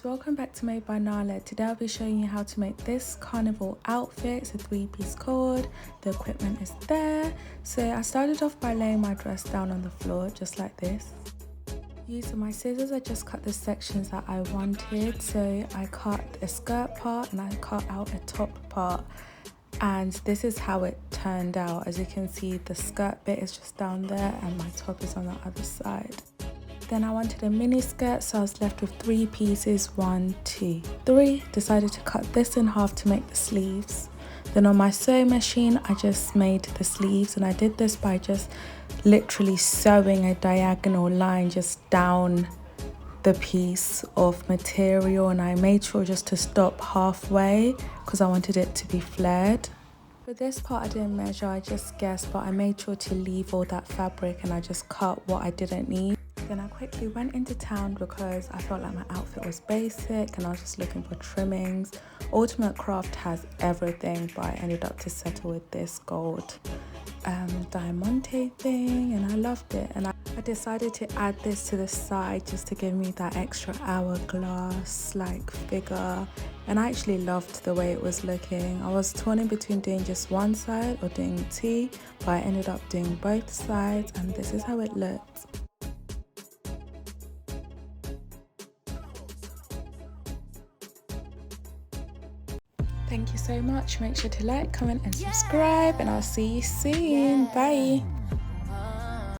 guys, welcome back to Made by Nale. Today I'll be showing you how to make this carnival outfit. It's a 3-piece cord, the equipment is there. So I started off by laying my dress down on the floor just like this. Using my scissors, I just cut the sections that I wanted. So I cut a skirt part and I cut out a top part, and this is how it turned out. As you can see, the skirt bit is just down there and my top is on the other side. Then I wanted a mini skirt, so I was left with 3 pieces, 1, 2, 3. Decided to cut this in half to make the sleeves. Then on my sewing machine, I just made the sleeves, and I did this by just literally sewing a diagonal line just down the piece of material, and I made sure just to stop halfway because I wanted it to be flared. For this part I didn't measure, I just guessed, but I made sure to leave all that fabric and I just cut what I didn't need. Then I quickly went into town because I felt like my outfit was basic and I was just looking for trimmings. Ultimate Craft has everything, but I ended up to settle with this gold diamante thing, and I loved it. And I decided to add this to the side just to give me that extra hourglass like figure, and I actually loved the way it was looking. I was torn in between doing just one side or doing 2, but I ended up doing both sides, and this is how it looked. Thank you so much. Make sure to like, comment and subscribe, and I'll see you soon. Bye.